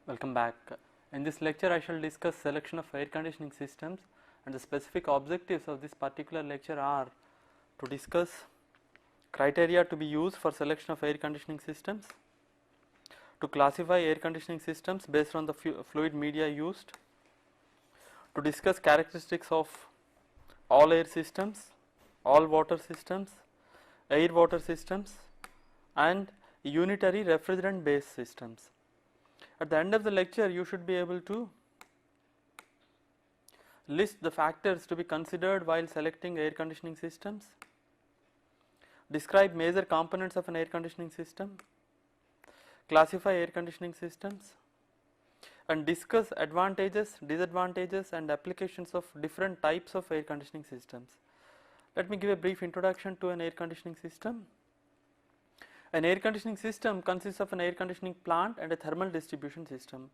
Welcome back. In this lecture I shall discuss selection of air conditioning systems, and the specific objectives of this particular lecture are to discuss criteria to be used for selection of air conditioning systems, to classify air conditioning systems based on the fluid media used, to discuss characteristics of all air systems, all water systems, air water systems, and unitary refrigerant based systems. At the end of the lecture you should be able to list the factors to be considered while selecting air conditioning systems, describe major components of an air conditioning system, classify air conditioning systems, and discuss advantages, disadvantages and applications of different types of air conditioning systems. Let me give a brief introduction to an air conditioning system. An air conditioning system consists of an air conditioning plant and a thermal distribution system.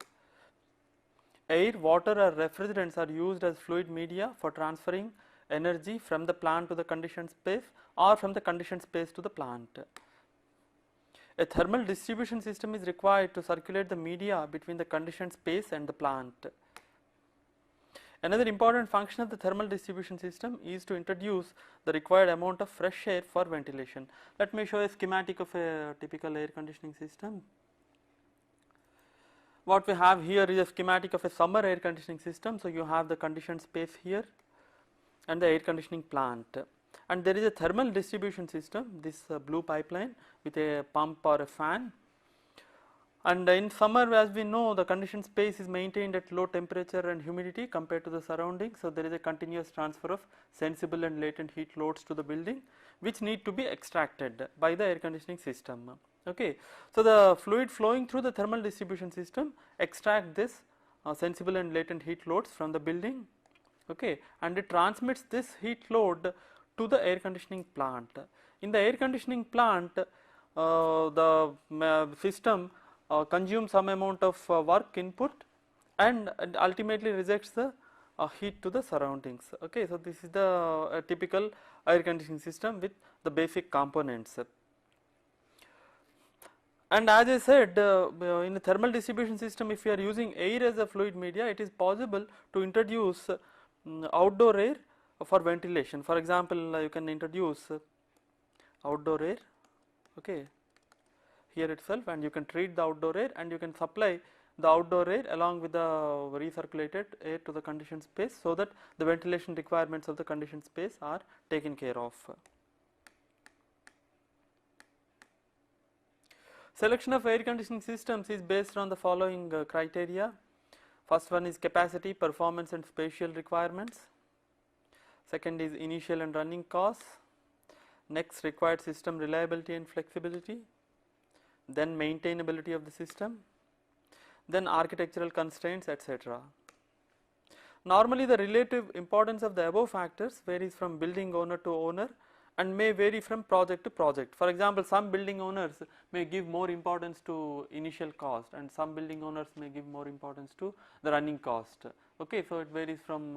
Air, water or refrigerants are used as fluid media for transferring energy from the plant to the conditioned space or from the conditioned space to the plant. A thermal distribution system is required to circulate the media between the conditioned space and the plant. Another important function of the thermal distribution system is to introduce the required amount of fresh air for ventilation. Let me show a schematic of a typical air conditioning system. What we have here is a schematic of a summer air conditioning system. So you have the conditioned space here and the air conditioning plant, and there is a thermal distribution system, this blue pipeline with a pump or a fan. And in summer, as we know, the conditioned space is maintained at low temperature and humidity compared to the surroundings. So there is a continuous transfer of sensible and latent heat loads to the building, which need to be extracted by the air conditioning system. Okay, so the fluid flowing through the thermal distribution system extract this sensible and latent heat loads from the building. Okay, and it transmits this heat load to the air conditioning plant. In the air conditioning plant, the system consumes some amount of work input and ultimately rejects the heat to the surroundings. Okay, so this is the typical air conditioning system with the basic components. And as I said, in a thermal distribution system, if you are using air as a fluid media, it is possible to introduce outdoor air for ventilation. For example, you can introduce outdoor air, okay, here itself, and you can treat the outdoor air and you can supply the outdoor air along with the recirculated air to the conditioned space, so that the ventilation requirements of the conditioned space are taken care of. Selection of air conditioning systems is based on the following criteria. First one is capacity, performance and spatial requirements. Second is initial and running costs. Next, required system reliability and flexibility. Then maintainability of the system, then architectural constraints, etc. Normally the relative importance of the above factors varies from building owner to owner and may vary from project to project. For example, some building owners may give more importance to initial cost and some building owners may give more importance to the running cost. Okay, so it varies from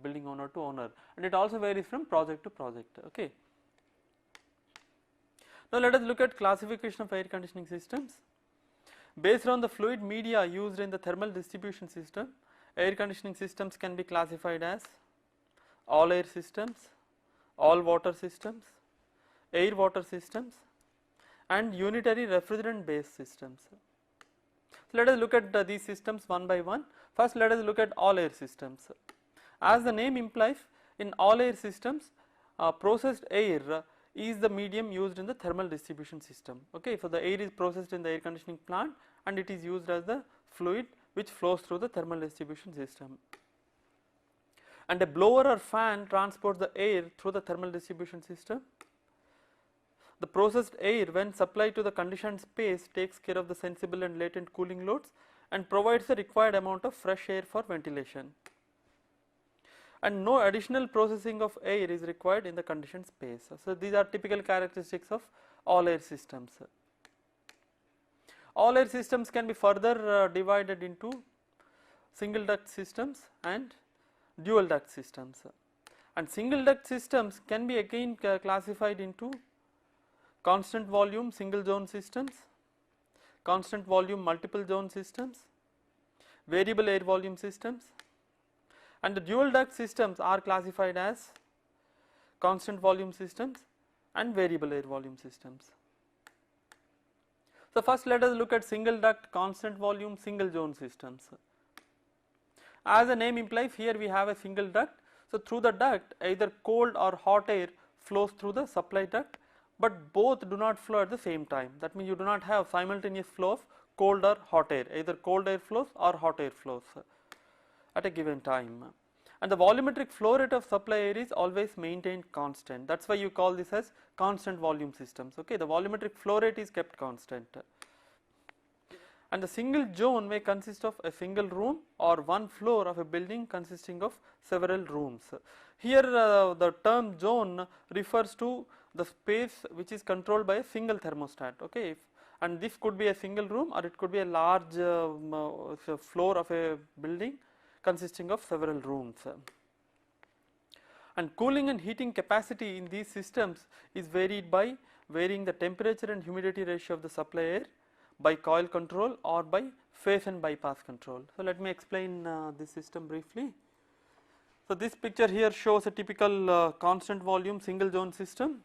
building owner to owner, and it also varies from project to project. Okay. Now let us look at classification of air conditioning systems. Based on the fluid media used in the thermal distribution system, air conditioning systems can be classified as all air systems, all water systems, air water systems, and unitary refrigerant based systems. So let us look at these systems one by one. First, let us look at all air systems. As the name implies, in all air systems, processed air is the medium used in the thermal distribution system. Okay, so the air is processed in the air conditioning plant and it is used as the fluid which flows through the thermal distribution system. And a blower or fan transports the air through the thermal distribution system. The processed air, when supplied to the conditioned space, takes care of the sensible and latent cooling loads and provides the required amount of fresh air for ventilation. And no additional processing of air is required in the conditioned space. So these are typical characteristics of all air systems. All air systems can be further divided into single duct systems and dual duct systems. And single duct systems can be again classified into constant volume single zone systems, constant volume multiple zone systems, variable air volume systems, and the dual duct systems are classified as constant volume systems and variable air volume systems. So first let us look at single duct, constant volume, single zone systems. As the name implies, here we have a single duct. So through the duct either cold or hot air flows through the supply duct, but both do not flow at the same time. That means you do not have simultaneous flow of cold or hot air, either cold air flows or hot air flows at a given time. And the volumetric flow rate of supply air is always maintained constant. That is why you call this as constant volume systems. Okay, the volumetric flow rate is kept constant. And the single zone may consist of a single room or one floor of a building consisting of several rooms. Here the term zone refers to the space which is controlled by a single thermostat. Okay, and this could be a single room or it could be a large floor of a building consisting of several rooms. And cooling and heating capacity in these systems is varied by varying the temperature and humidity ratio of the supply air, by coil control or by phase and bypass control. So let me explain this system briefly. So this picture here shows a typical constant volume single zone system.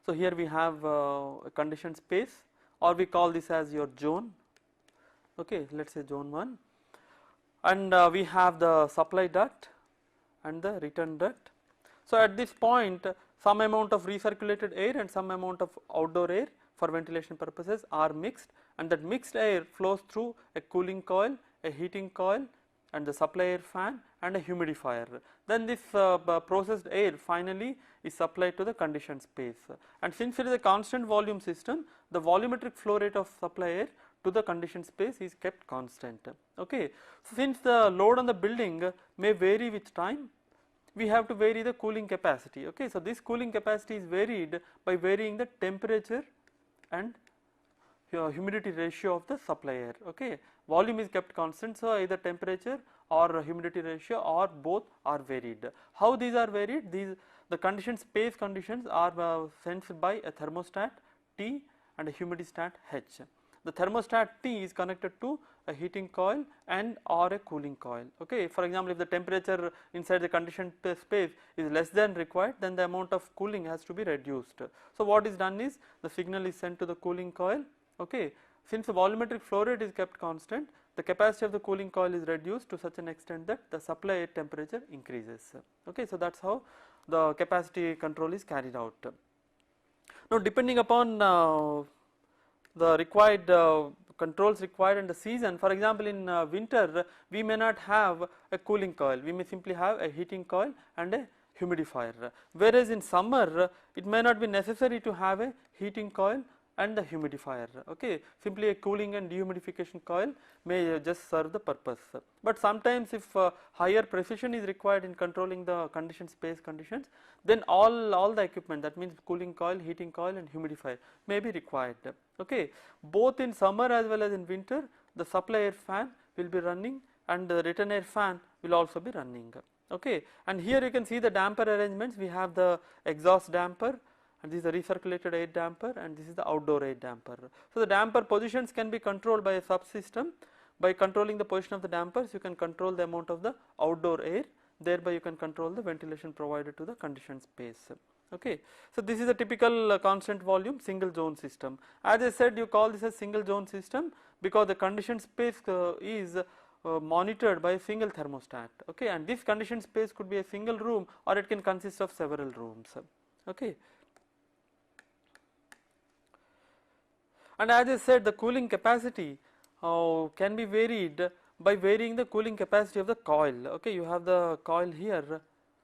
So here we have a conditioned space, or we call this as your zone. Okay, let us say zone 1, and we have the supply duct and the return duct. So at this point some amount of recirculated air and some amount of outdoor air for ventilation purposes are mixed, and that mixed air flows through a cooling coil, a heating coil, and the supply air fan and a humidifier. Then this processed air finally is supplied to the conditioned space. And since it is a constant volume system, the volumetric flow rate of supply air to the conditioned space is kept constant. Okay, so since the load on the building may vary with time, we have to vary the cooling capacity. Okay, so this cooling capacity is varied by varying the temperature and humidity ratio of the supply air. Okay, volume is kept constant, so either temperature or humidity ratio or both are varied. How these are varied? The conditioned space conditions are sensed by a thermostat T and a humidistat H. The thermostat T is connected to a heating coil and or a cooling coil. Okay, for example, if the temperature inside the conditioned space is less than required, then the amount of cooling has to be reduced. So what is done is the signal is sent to the cooling coil. Okay, since the volumetric flow rate is kept constant, the capacity of the cooling coil is reduced to such an extent that the supply air temperature increases. Okay, so that is how the capacity control is carried out. Now depending upon the required controls required in the season, for example in winter we may not have a cooling coil, we may simply have a heating coil and a humidifier, whereas in summer it may not be necessary to have a heating coil and the humidifier. Okay, simply a cooling and dehumidification coil may just serve the purpose. But sometimes if higher precision is required in controlling the conditioned space conditions, then all the equipment, that means cooling coil, heating coil and humidifier may be required. Okay, both in summer as well as in winter the supply air fan will be running and the return air fan will also be running. Okay, and here you can see the damper arrangements. We have the exhaust damper, and this is the recirculated air damper, and this is the outdoor air damper. So the damper positions can be controlled by a subsystem. By controlling the position of the dampers, you can control the amount of the outdoor air, thereby you can control the ventilation provided to the conditioned space. Okay, so this is a typical constant volume single zone system. As I said, you call this a single zone system because the conditioned space is monitored by a single thermostat. Okay, and this conditioned space could be a single room or it can consist of several rooms. Okay. And as I said, the cooling capacity can be varied by varying the cooling capacity of the coil. Okay, you have the coil here.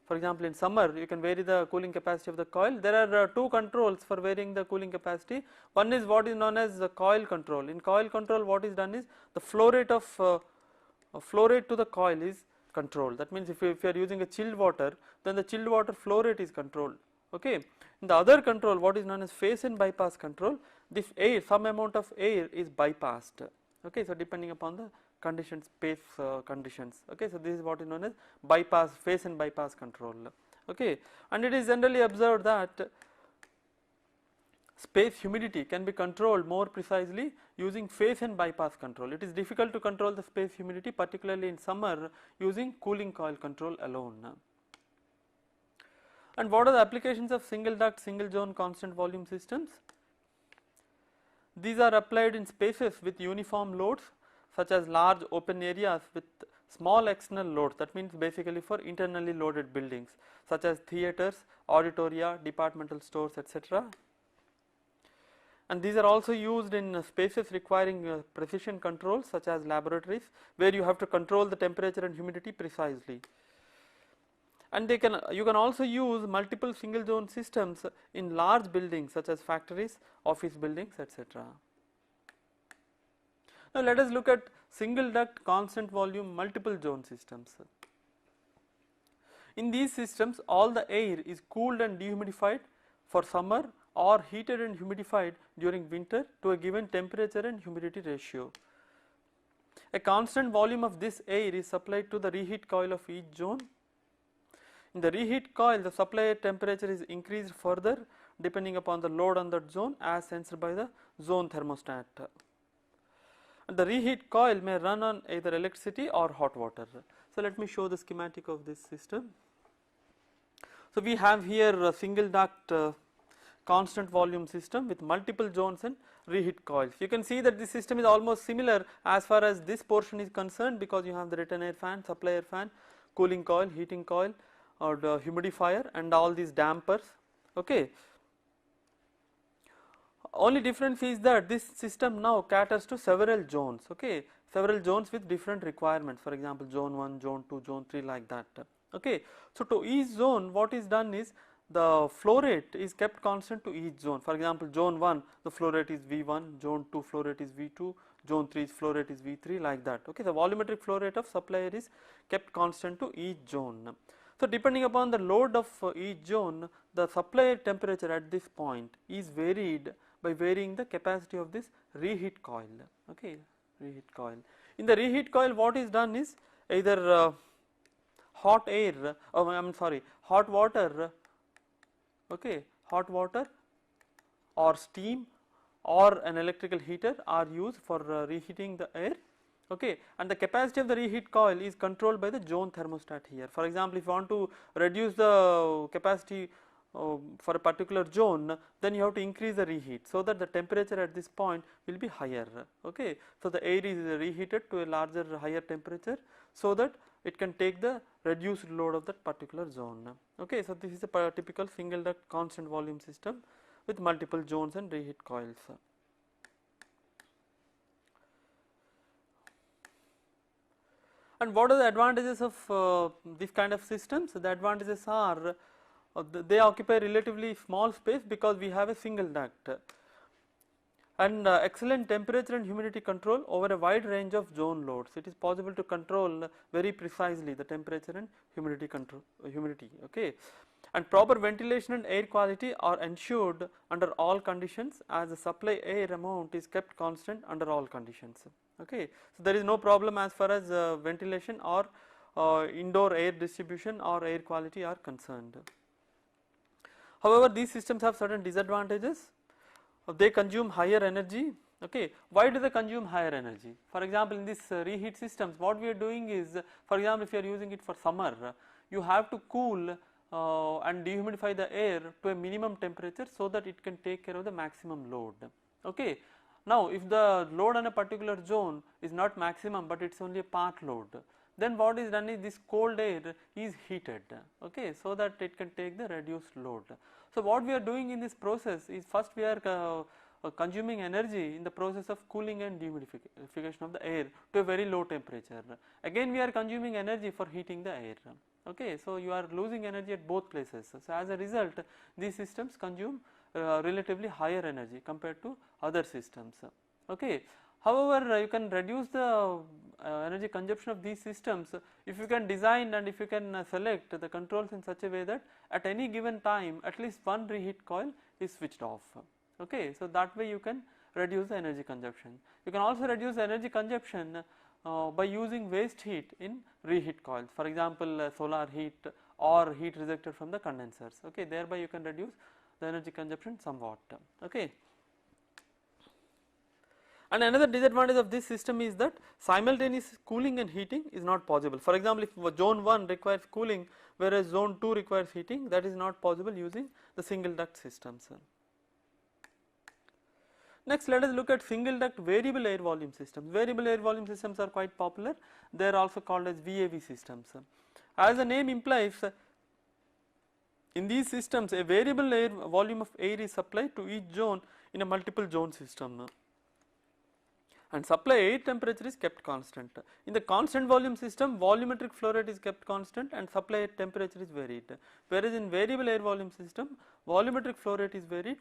For example, in summer you can vary the cooling capacity of the coil. There are two controls for varying the cooling capacity. One is what is known as the coil control. In coil control, what is done is the flow rate to the coil is controlled. That means if you are using a chilled water, then the chilled water flow rate is controlled. Okay. In the other control, what is known as phase and bypass control, this air, some amount of air is bypassed. Okay, so depending upon the conditioned space conditions. Okay, so this is what is known as bypass, phase and bypass control. Okay, and it is generally observed that space humidity can be controlled more precisely using phase and bypass control. It is difficult to control the space humidity, particularly in summer, using cooling coil control alone. And what are the applications of single duct, single zone constant volume systems? These are applied in spaces with uniform loads, such as large open areas with small external loads. That means basically for internally loaded buildings, such as theatres, auditoria, departmental stores, etc. And these are also used in spaces requiring precision controls, such as laboratories, where you have to control the temperature and humidity precisely. And you can also use multiple single zone systems in large buildings such as factories, office buildings, etc. Now let us look at single duct constant volume multiple zone systems. In these systems, all the air is cooled and dehumidified for summer or heated and humidified during winter to a given temperature and humidity ratio. A constant volume of this air is supplied to the reheat coil of each zone. In the reheat coil, the supply air temperature is increased further depending upon the load on that zone as sensed by the zone thermostat. And the reheat coil may run on either electricity or hot water. So let me show the schematic of this system. So we have here a single duct constant volume system with multiple zones and reheat coils. You can see that this system is almost similar as far as this portion is concerned, because you have the return air fan, supply air fan, cooling coil, heating coil, or the humidifier, and all these dampers. Okay. Only difference is that this system now caters to several zones. Okay, several zones with different requirements. For example, zone 1, zone 2, zone 3, like that. Okay. So to each zone, what is done is the flow rate is kept constant to each zone. For example, zone 1, the flow rate is V1, zone 2 flow rate is V2, zone 3 flow rate is V3, like that. Okay, the volumetric flow rate of supply air is kept constant to each zone. So depending upon the load of each zone, the supply air temperature at this point is varied by varying the capacity of this reheat coil. Okay, reheat coil. In the reheat coil, what is done is either hot water, okay, hot water or steam or an electrical heater are used for reheating the air. Okay, and the capacity of the reheat coil is controlled by the zone thermostat here. For example, if you want to reduce the capacity for a particular zone, then you have to increase the reheat so that the temperature at this point will be higher. Okay, so the air is reheated to a larger, higher temperature so that it can take the reduced load of that particular zone. Okay, so this is a typical single duct constant volume system with multiple zones and reheat coils. And what are the advantages of this kind of systems? The advantages are they occupy relatively small space because we have a single duct, and excellent temperature and humidity control over a wide range of zone loads. It is possible to control very precisely the temperature and humidity control, okay. And proper ventilation and air quality are ensured under all conditions, as the supply air amount is kept constant under all conditions. Okay, so there is no problem as far as ventilation or indoor air distribution or air quality are concerned. However, these systems have certain disadvantages. They consume higher energy. Okay, why do they consume higher energy? For example, in this reheat systems, what we are doing is, for example, if you are using it for summer, you have to cool and dehumidify the air to a minimum temperature so that it can take care of the maximum load. Okay. Now, if the load on a particular zone is not maximum but it is only a part load, then what is done is this cold air is heated, okay, so that it can take the reduced load. So what we are doing in this process is, first we are consuming energy in the process of cooling and dehumidification of the air to a very low temperature. Again we are consuming energy for heating the air. Okay, so you are losing energy at both places. So as a result, these systems consume relatively higher energy compared to other systems. Okay. However, you can reduce the energy consumption of these systems if you can design and if you can select the controls in such a way that at any given time at least one reheat coil is switched off. Okay, so that way you can reduce the energy consumption. You can also reduce the energy consumption by using waste heat in reheat coils. For example, solar heat or heat rejected from the condensers. Okay, thereby you can reduce the energy consumption somewhat. Okay. And another disadvantage of this system is that simultaneous cooling and heating is not possible. For example, if zone 1 requires cooling whereas zone 2 requires heating, that is not possible using the single duct systems. Next, let us look at single duct variable air volume systems. Variable air volume systems are quite popular. They are also called as VAV systems. As the name implies, in these systems a variable air volume of air is supplied to each zone in a multiple zone system, and supply air temperature is kept constant. In the constant volume system, volumetric flow rate is kept constant and supply air temperature is varied, whereas in variable air volume system volumetric flow rate is varied,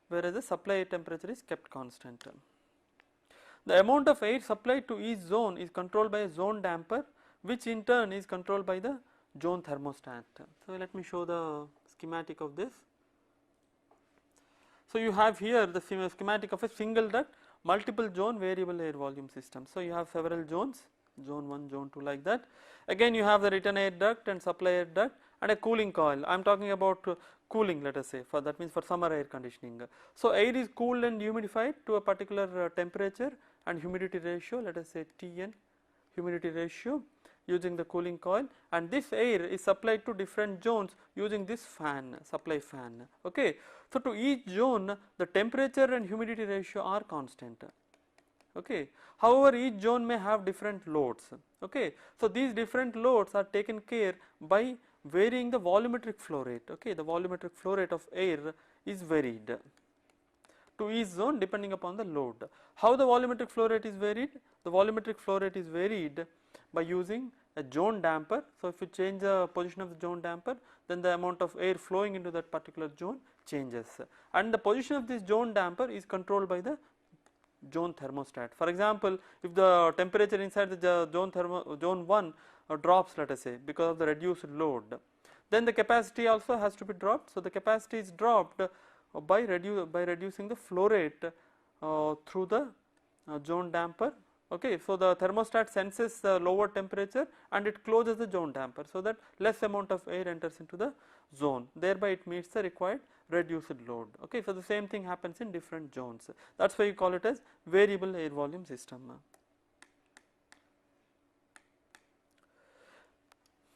whereas the supply air temperature is kept constant. The amount of air supplied to each zone is controlled by a zone damper, which in turn is controlled by the zone thermostat. So let me show the schematic of this. So you have here the schematic of a single duct multiple zone variable air volume system. So you have several zones, zone 1, zone 2, like that. Again you have the return air duct and supply air duct and a cooling coil. I am talking about cooling, let us say, for that means for summer air conditioning. So air is cooled and humidified to a particular temperature and humidity ratio, let us say Tn humidity ratio, using the cooling coil, and this air is supplied to different zones using this fan, supply fan. Okay. So to each zone the temperature and humidity ratio are constant. Okay. However, each zone may have different loads. Okay. So these different loads are taken care by varying the volumetric flow rate. Okay. The volumetric flow rate of air is varied to each zone depending upon the load. How the volumetric flow rate is varied? The volumetric flow rate is varied by using a zone damper. So if you change the position of the zone damper, then the amount of air flowing into that particular zone changes, and the position of this zone damper is controlled by the zone thermostat. For example, if the temperature inside the zone 1 drops, let us say, because of the reduced load, then the capacity also has to be dropped. So the capacity is dropped by reducing the flow rate through the zone damper. Okay, so the thermostat senses the lower temperature and it closes the zone damper, so that less amount of air enters into the zone, thereby it meets the required reduced load. Okay, so the same thing happens in different zones. That is why you call it as variable air volume system.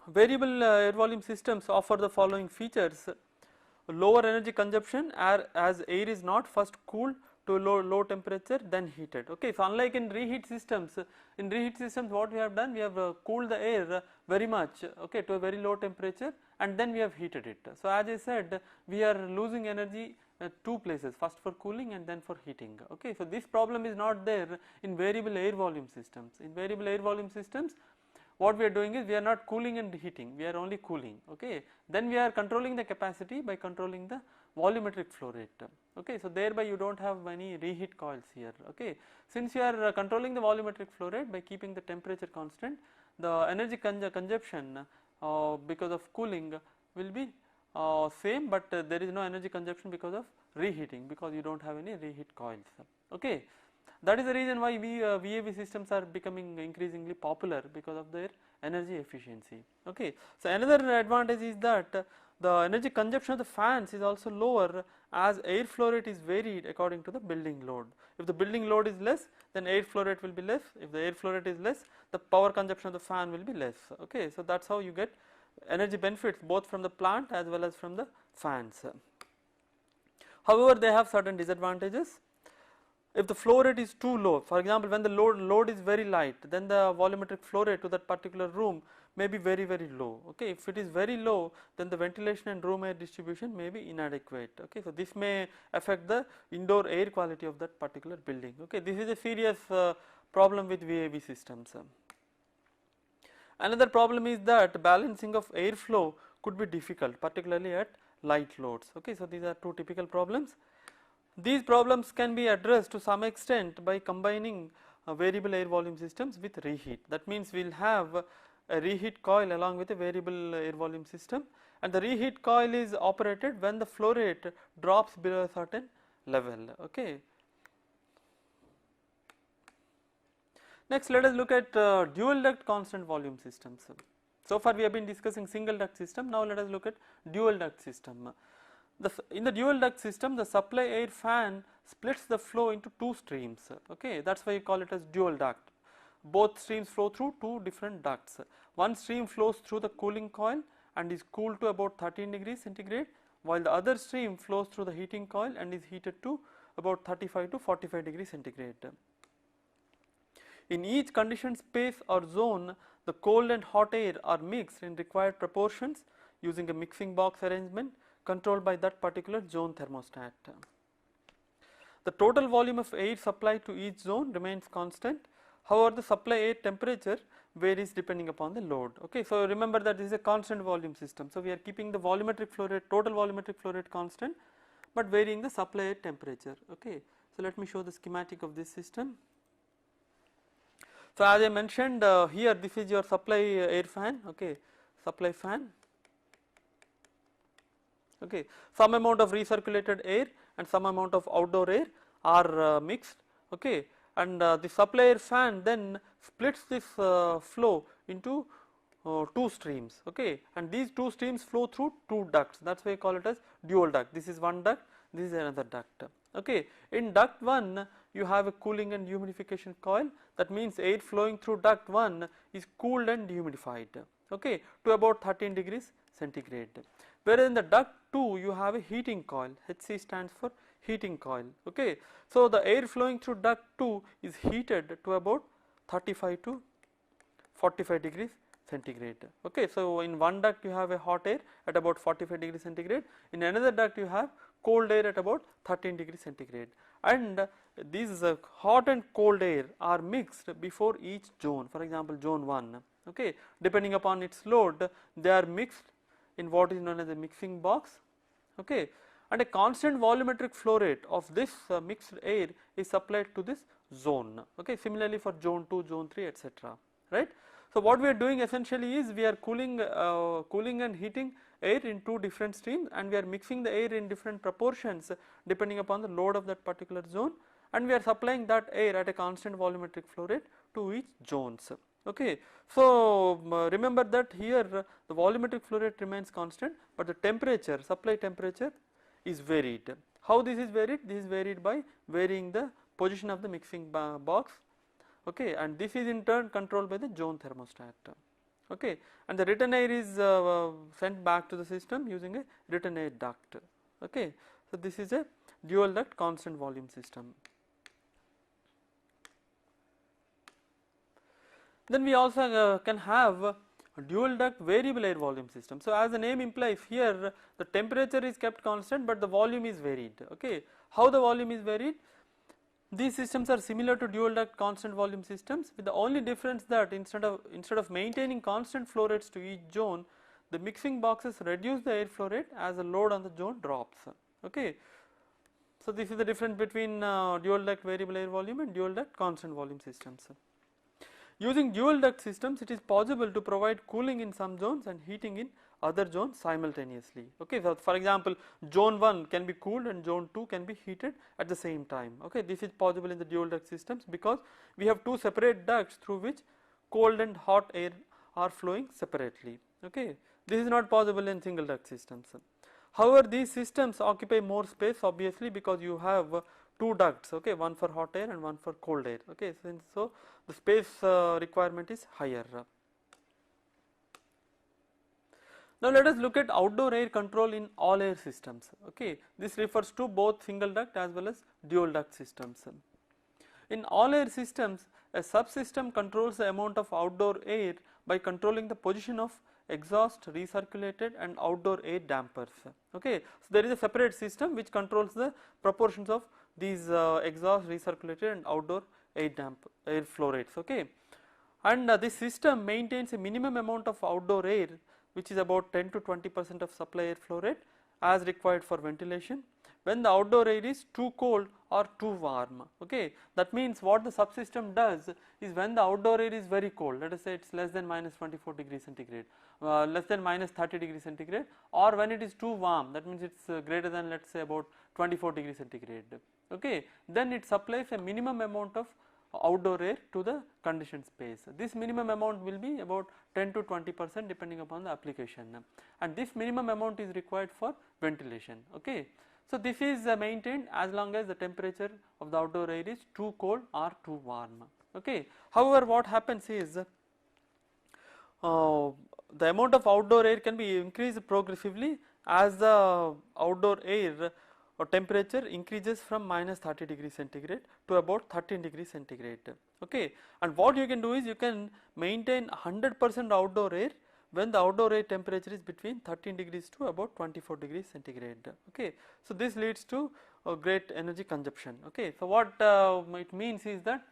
Variable air volume systems offer the following features: lower energy consumption as air is not first cooled to low temperature then heated. Okay, so unlike in reheat systems, what we have done, we have cooled the air very much, okay, to a very low temperature, and then we have heated it. So as I said, we are losing energy at two places, first for cooling and then for heating. Okay, so this problem is not there in variable air volume systems. In variable air volume systems, what we are doing is we are not cooling and heating, we are only cooling. Okay, then we are controlling the capacity by controlling the volumetric flow rate. Okay, so thereby you don't have any reheat coils here. Okay, since you are controlling the volumetric flow rate by keeping the temperature constant, the energy consumption because of cooling will be same, but there is no energy consumption because of reheating, because you don't have any reheat coils. Okay, that is the reason why VAV systems are becoming increasingly popular, because of their energy efficiency. Okay, so another advantage is that the energy consumption of the fans is also lower, as air flow rate is varied according to the building load. If the building load is less, then air flow rate will be less. If the air flow rate is less, the power consumption of the fan will be less. Okay, so that is how you get energy benefits both from the plant as well as from the fans. However, they have certain disadvantages. If the flow rate is too low, for example, when the load is very light, then the volumetric flow rate to that particular room may be very low. Okay, if it is very low, then the ventilation and room air distribution may be inadequate. Okay, so this may affect the indoor air quality of that particular building. Okay, this is a serious problem with VAV systems. Another problem is that balancing of airflow could be difficult, particularly at light loads. Okay, so these are two typical problems. These problems can be addressed to some extent by combining variable air volume systems with reheat. That means we will have a reheat coil along with a variable air volume system, and the reheat coil is operated when the flow rate drops below a certain level. Okay. Next, let us look at dual duct constant volume systems. So far we have been discussing single duct system, now let us look at dual duct system. In the dual duct system, the supply air fan splits the flow into two streams. Okay, that's why you call it as dual duct. Both streams flow through two different ducts. One stream flows through the cooling coil and is cooled to about 13 degrees centigrade, while the other stream flows through the heating coil and is heated to about 35 to 45 degrees centigrade. In each conditioned space or zone, the cold and hot air are mixed in required proportions using a mixing box arrangement controlled by that particular zone thermostat. The total volume of air supplied to each zone remains constant. However, the supply air temperature varies depending upon the load. Okay, so remember that this is a constant volume system. So we are keeping the volumetric flow rate, total volumetric flow rate constant, but varying the supply air temperature. Okay, so let me show the schematic of this system. So as I mentioned here, this is your supply air fan. Okay, supply fan. Okay, some amount of recirculated air and some amount of outdoor air are mixed. Okay, and the supply air fan then splits this flow into two streams. Okay, and these two streams flow through two ducts. That's why we call it as dual duct. This is one duct, this is another duct. Okay, in duct 1 you have a cooling and humidification coil. That means air flowing through duct 1 is cooled and dehumidified, okay, to about 13 degrees centigrade. Whereas in the duct 2 you have a heating coil. HC stands for heating coil. Okay, so the air flowing through duct 2 is heated to about 35 to 45 degrees centigrade. Okay, so in one duct you have a hot air at about 45 degrees centigrade. In another duct you have cold air at about 13 degrees centigrade, and these hot and cold air are mixed before each zone. For example, zone 1, okay, depending upon its load, they are mixed in what is known as a mixing box. Okay, and a constant volumetric flow rate of this mixed air is supplied to this zone. Okay, similarly for zone 2, zone 3, etc. Right. So what we are doing essentially is we are cooling and heating air in two different streams, and we are mixing the air in different proportions depending upon the load of that particular zone, and we are supplying that air at a constant volumetric flow rate to each zones. Okay, so remember that here the volumetric flow rate remains constant, but the temperature, supply temperature, is varied. How this is varied? This is varied by varying the position of the mixing box. Okay, and this is in turn controlled by the zone thermostat. Okay, and the return air is sent back to the system using a return air duct. Okay, so this is a dual duct constant volume system. Then we also can have a dual duct variable air volume system. So as the name implies, here the temperature is kept constant but the volume is varied. Okay, how the volume is varied? These systems are similar to dual duct constant volume systems, with the only difference that instead of maintaining constant flow rates to each zone, the mixing boxes reduce the air flow rate as the load on the zone drops. Okay, so this is the difference between dual duct variable air volume and dual duct constant volume systems. Using dual duct systems, it is possible to provide cooling in some zones and heating in other zones simultaneously. Okay, so for example, zone 1 can be cooled and zone 2 can be heated at the same time. Okay, this is possible in the dual duct systems because we have two separate ducts through which cold and hot air are flowing separately. Okay, this is not possible in single duct systems. However, these systems occupy more space obviously because you have two ducts, okay, one for hot air and one for cold air. Okay, so the space requirement is higher. Now let us look at outdoor air control in all air systems. Okay, this refers to both single duct as well as dual duct systems. In all air systems, a subsystem controls the amount of outdoor air by controlling the position of exhaust, recirculated and outdoor air dampers. Okay, so there is a separate system which controls the proportions of these exhaust, recirculated and outdoor air flow rates. Okay, and this system maintains a minimum amount of outdoor air which is about 10 to 20% of supply air flow rate as required for ventilation when the outdoor air is too cold or too warm. Okay, that means what the subsystem does is when the outdoor air is very cold, let us say it is less than minus 24 degrees centigrade, less than minus 30 degrees centigrade, or when it is too warm, that means it is greater than, let us say, about 24 degrees centigrade. Okay, then it supplies a minimum amount of outdoor air to the conditioned space. This minimum amount will be about 10 to 20% depending upon the application, and this minimum amount is required for ventilation. Okay. So, this is maintained as long as the temperature of the outdoor air is too cold or too warm. Okay. However, what happens is the amount of outdoor air can be increased progressively as the outdoor air or temperature increases from minus 30 degrees centigrade to about 13 degrees centigrade. Okay. And what you can do is you can maintain 100% outdoor air when the outdoor air temperature is between 13 degrees to about 24 degrees centigrade. Okay. So, this leads to a great energy consumption. Okay. So, what it means is that,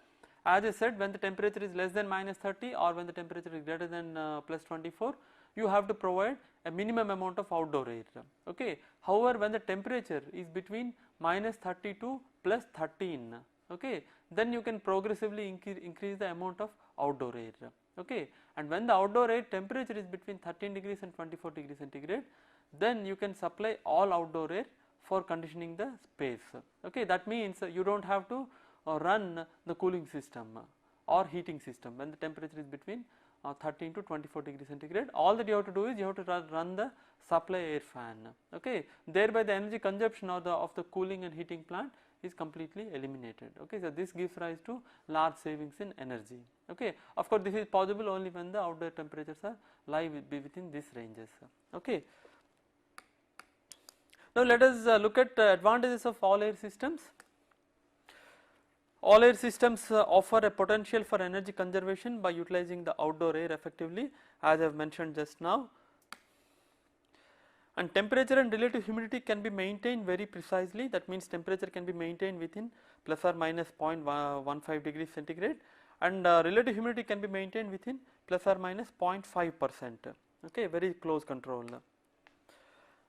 as I said, when the temperature is less than minus 30 or when the temperature is greater than plus 24, you have to provide a minimum amount of outdoor air. Okay. However, when the temperature is between minus 30 to plus 13, okay, then you can progressively increase the amount of outdoor air. Okay. And when the outdoor air temperature is between 13 degrees and 24 degrees centigrade, then you can supply all outdoor air for conditioning the space. Okay. That means you do not have to run the cooling system or heating system when the temperature is between 13 to 24 degrees centigrade. All that you have to do is you have to run the supply air fan. Okay. Thereby the energy consumption of the cooling and heating plant is completely eliminated. Okay. So, this gives rise to large savings in energy. Okay. Of course, this is possible only when the outdoor temperatures lie within these ranges. Okay. Now, let us look at advantages of all air systems. All air systems offer a potential for energy conservation by utilizing the outdoor air effectively, as I have mentioned just now. And temperature and relative humidity can be maintained very precisely. That means temperature can be maintained within plus or minus 0.15 degrees centigrade, and relative humidity can be maintained within plus or minus 0.5%. Okay, very close control.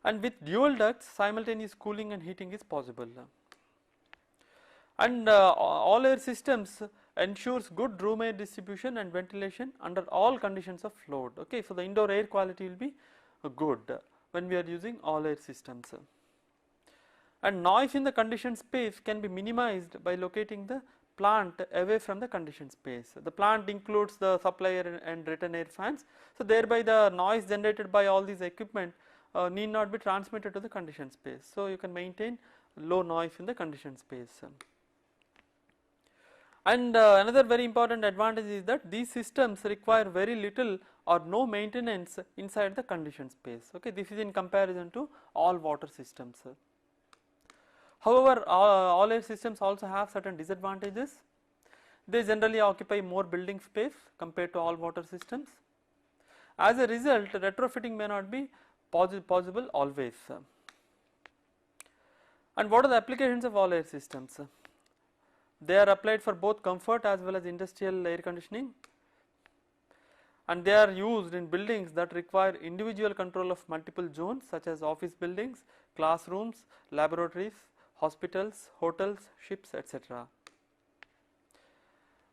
And with dual ducts, simultaneous cooling and heating is possible. And all air systems ensures good room air distribution and ventilation under all conditions of load. Okay. So, the indoor air quality will be good when we are using all air systems. And noise in the conditioned space can be minimized by locating the plant away from the conditioned space. The plant includes the supply air and return air fans. So, thereby the noise generated by all these equipment need not be transmitted to the conditioned space. So, you can maintain low noise in the conditioned space. And another very important advantage is that these systems require very little or no maintenance inside the conditioned space. Okay, this is in comparison to all water systems. However, all air systems also have certain disadvantages. They generally occupy more building space compared to all water systems. As a result, retrofitting may not be possible always. And what are the applications of all air systems? They are applied for both comfort as well as industrial air conditioning, and they are used in buildings that require individual control of multiple zones such as office buildings, classrooms, laboratories, hospitals, hotels, ships, etc.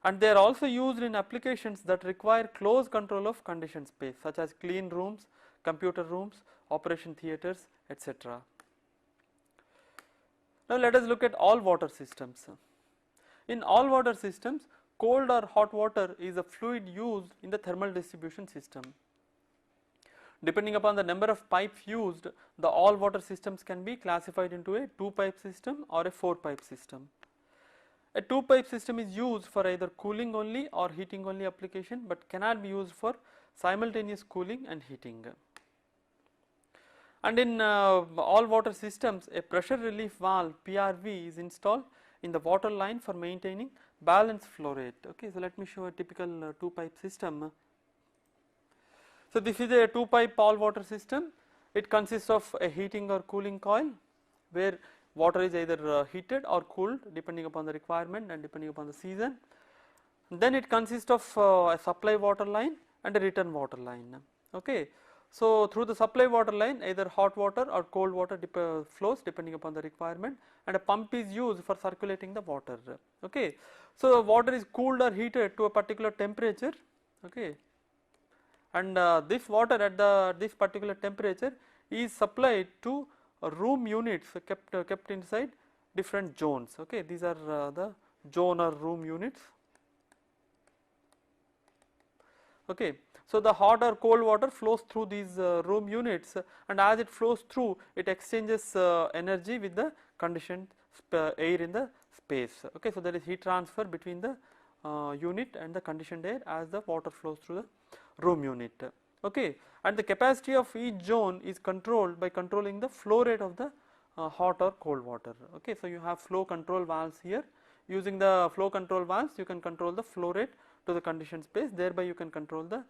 And they are also used in applications that require close control of conditioned space such as clean rooms, computer rooms, operation theatres, etc. Now, let us look at all water systems. In all water systems, cold or hot water is a fluid used in the thermal distribution system. Depending upon the number of pipes used, the all water systems can be classified into a 2-pipe system or a 4-pipe system. A 2-pipe system is used for either cooling only or heating only application, but cannot be used for simultaneous cooling and heating. And in all water systems, a pressure relief valve PRV is installed in the water line for maintaining balanced flow rate. Okay, so let me show a typical 2-pipe system. So, this is a 2-pipe all water system. It consists of a heating or cooling coil where water is either heated or cooled depending upon the requirement and depending upon the season. And then it consists of a supply water line and a return water line. Okay. So, through the supply water line either hot water or cold water flows depending upon the requirement, and a pump is used for circulating the water. Okay. So, water is cooled or heated to a particular temperature. Okay. And this water at this particular temperature is supplied to room units kept inside different zones. Okay. These are the zone or room units. Okay. So the hot or cold water flows through these room units, and as it flows through, it exchanges energy with the conditioned air in the space. Okay. So there is heat transfer between the unit and the conditioned air as the water flows through the room unit. Okay. And the capacity of each zone is controlled by controlling the flow rate of the hot or cold water. Okay. So you have flow control valves here. Using the flow control valves, you can control the flow rate to the conditioned space, thereby you can control the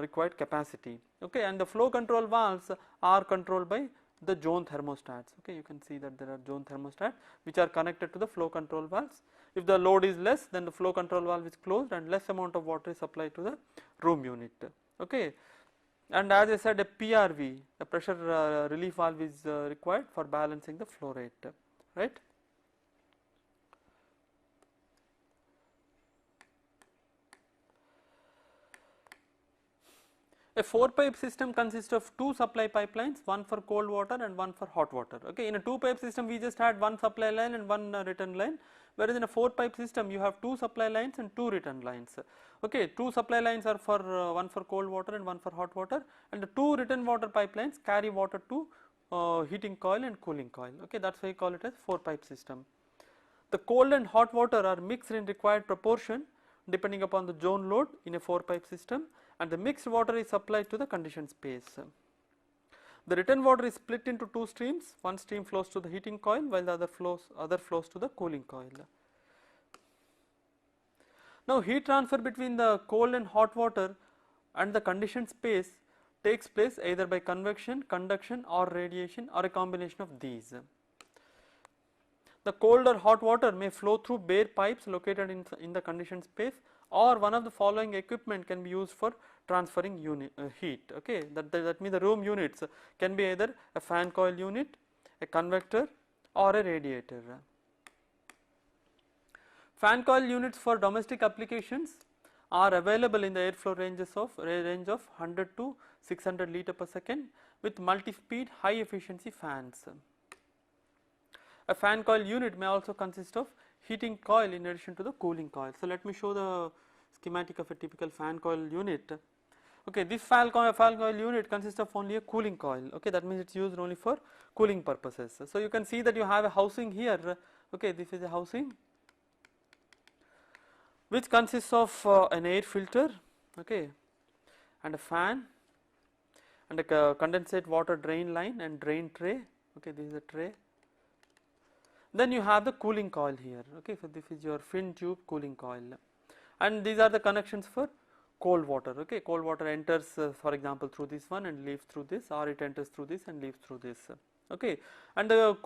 required capacity. Okay. And the flow control valves are controlled by the zone thermostats. Okay. You can see that there are zone thermostats which are connected to the flow control valves. If the load is less, then the flow control valve is closed and less amount of water is supplied to the room unit. Okay. And as I said, a PRV, a pressure relief valve is required for balancing the flow rate, right. A 4-pipe system consists of 2 supply pipelines, one for cold water and one for hot water. Okay. In a 2-pipe system, we just had one supply line and one return line, whereas in a 4-pipe system, you have 2 supply lines and 2 return lines. Okay. 2 supply lines are for one for cold water and one for hot water, and the 2 return water pipelines carry water to heating coil and cooling coil. Okay. That is why we call it as 4-pipe system. The cold and hot water are mixed in required proportion depending upon the zone load in a 4-pipe system, and the mixed water is supplied to the conditioned space. The return water is split into 2 streams, one stream flows to the heating coil while the other flows to the cooling coil. Now heat transfer between the cold and hot water and the conditioned space takes place either by convection, conduction or radiation or a combination of these. The cold or hot water may flow through bare pipes located in the conditioned space, or one of the following equipment can be used for transferring heat. Okay. That means the room units can be either a fan coil unit, a convector or a radiator. Fan coil units for domestic applications are available in the airflow range of 100 to 600 liter per second with multi-speed high efficiency fans. A fan coil unit may also consist of heating coil in addition to the cooling coil. So let me show the schematic of a typical fan coil unit. Okay, this fan coil unit consists of only a cooling coil. Okay, that means it is used only for cooling purposes. So you can see that you have a housing here. Okay, this is a housing which consists of an air filter, okay, and a fan and a condensate water drain line and drain tray. Okay, this is a tray. Then you have the cooling coil here. Okay, so this is your fin tube cooling coil, and these are the connections for cold water. Okay, cold water enters for example through this one and leaves through this, or it enters through this and leaves through this. Okay, and the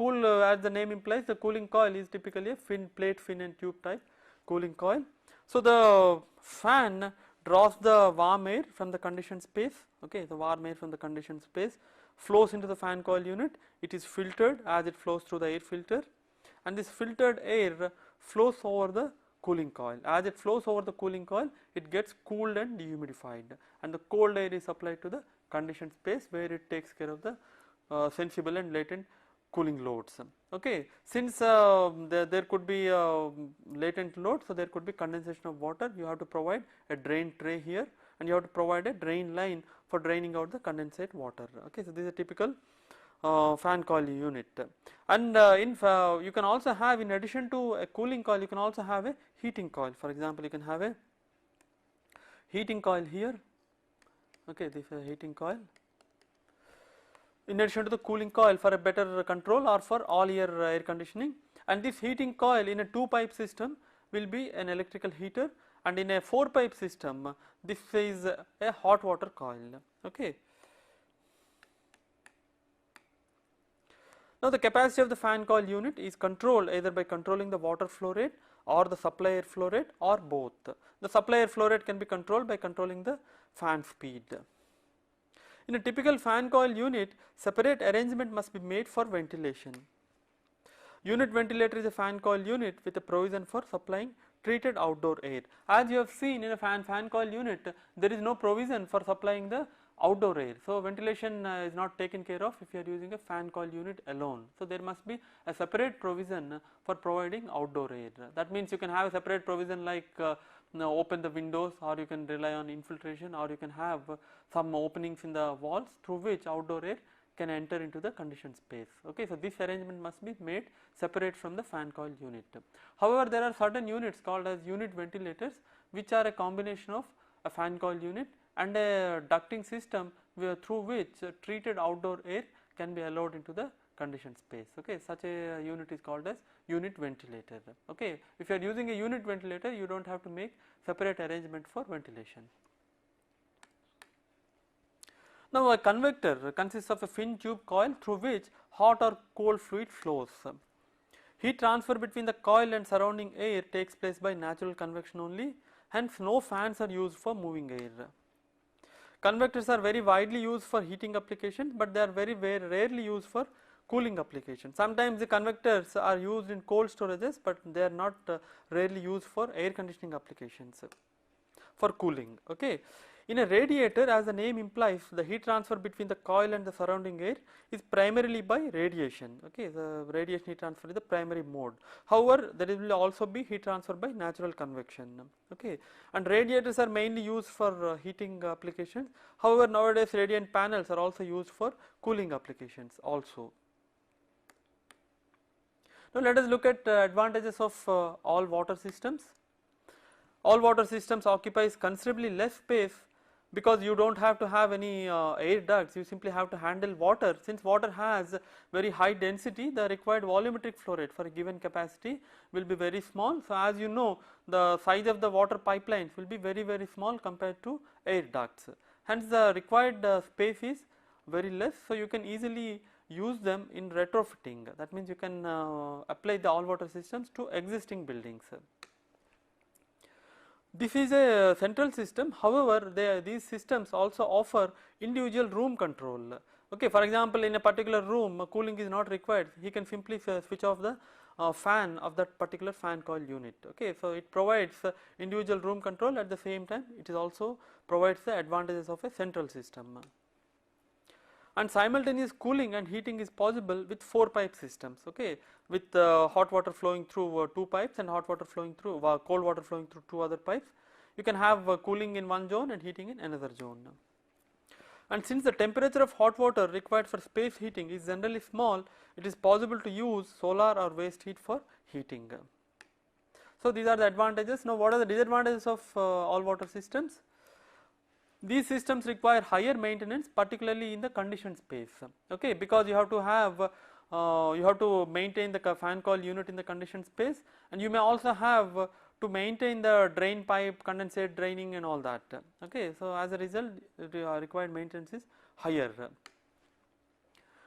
as the name implies, the cooling coil is typically a plate fin and tube type cooling coil. So the fan draws the warm air from the conditioned space. Okay, the warm air from the conditioned space flows into the fan coil unit. It is filtered as it flows through the air filter, and this filtered air flows over the cooling coil. As it flows over the cooling coil, it gets cooled and dehumidified, and the cold air is supplied to the conditioned space where it takes care of the sensible and latent cooling loads. Okay, since there could be latent load, so there could be condensation of water. You have to provide a drain tray here, and you have to provide a drain line for draining out the condensate water. Okay, so this is a typical fan coil unit, and you can also have, in addition to a cooling coil, you can also have a heating coil. For example, you can have a heating coil here. Okay, this is a heating coil in addition to the cooling coil for a better control or for all year air conditioning. And this heating coil in a 2-pipe system will be an electrical heater, and in a 4-pipe system this is a hot water coil. Okay. Now the capacity of the fan coil unit is controlled either by controlling the water flow rate or the supply air flow rate, or both. The supply air flow rate can be controlled by controlling the fan speed. In a typical fan coil unit, separate arrangement must be made for ventilation. Unit ventilator is a fan coil unit with a provision for supplying treated outdoor air. As you have seen in a fan coil unit, there is no provision for supplying the outdoor air. So ventilation is not taken care of if you are using a fan coil unit alone. So there must be a separate provision for providing outdoor air. That means you can have a separate provision like open the windows, or you can rely on infiltration, or you can have some openings in the walls through which outdoor air can enter into the conditioned space. Okay, so this arrangement must be made separate from the fan coil unit. However, there are certain units called as unit ventilators, which are a combination of a fan coil unit and a ducting system through which treated outdoor air can be allowed into the conditioned space. Okay, such a unit is called as unit ventilator. Okay, if you are using a unit ventilator, you do not have to make separate arrangement for ventilation. Now, a convector consists of a fin tube coil through which hot or cold fluid flows. Heat transfer between the coil and surrounding air takes place by natural convection only, hence no fans are used for moving air. Convectors are very widely used for heating applications, but they are very rarely used for cooling applications. Sometimes the convectors are used in cold storages, but they are not rarely used for air conditioning applications for cooling. Okay. In a radiator, as the name implies, the heat transfer between the coil and the surrounding air is primarily by radiation. Okay, the radiation heat transfer is the primary mode. However, there will also be heat transfer by natural convection. Okay, and radiators are mainly used for heating applications. However, nowadays radiant panels are also used for cooling applications also. Now let us look at advantages of all water systems. All water systems occupies considerably less space because you do not have to have any air ducts, you simply have to handle water. Since water has very high density, the required volumetric flow rate for a given capacity will be very small. So as you know, the size of the water pipelines will be very small compared to air ducts. Hence the required space is very less, so you can easily use them in retrofitting. That means you can apply the all water systems to existing buildings. This is a central system. However, these systems also offer individual room control. Okay, for example, in a particular room, cooling is not required. He can simply switch off the fan of that particular fan coil unit. Okay, so it provides individual room control. At the same time, it is also provides the advantages of a central system. And simultaneous cooling and heating is possible with 4 pipe systems. Okay, with hot water flowing through 2 pipes and hot water flowing through cold water flowing through 2 other pipes. You can have cooling in one zone and heating in another zone. And since the temperature of hot water required for space heating is generally small, it is possible to use solar or waste heat for heating. So these are the advantages. Now what are the disadvantages of all water systems? These systems require higher maintenance, particularly in the conditioned space. Okay, because you have to maintain the fan coil unit in the conditioned space, and you may also have to maintain the drain pipe, condensate draining and all that. Okay, so as a result, required maintenance is higher.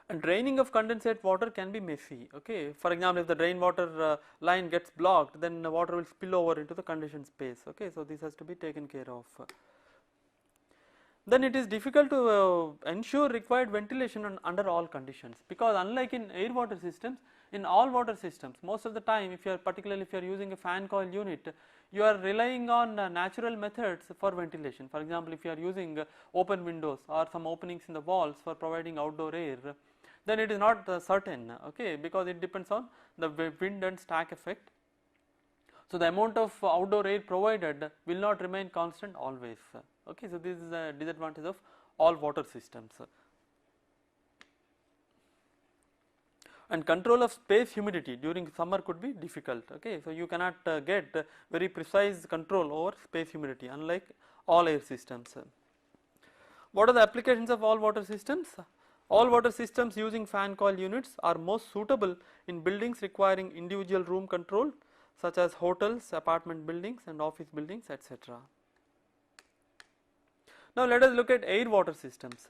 And draining of condensate water can be messy. Okay, for example, if the drain water line gets blocked, then the water will spill over into the conditioned space. Okay, so this has to be taken care of. Then it is difficult to ensure required ventilation under all conditions, because unlike in air water systems, in all water systems, most of the time, particularly if you are using a fan coil unit, you are relying on natural methods for ventilation. For example, if you are using open windows or some openings in the walls for providing outdoor air, then it is not certain. Okay, because it depends on the wind and stack effect. So the amount of outdoor air provided will not remain constant always. Okay, so this is a disadvantage of all water systems. And control of space humidity during summer could be difficult. Okay, so you cannot get very precise control over space humidity, unlike all air systems. What are the applications of all water systems? All water systems using fan coil units are most suitable in buildings requiring individual room control, such as hotels, apartment buildings and office buildings, etc. Now let us look at air water systems.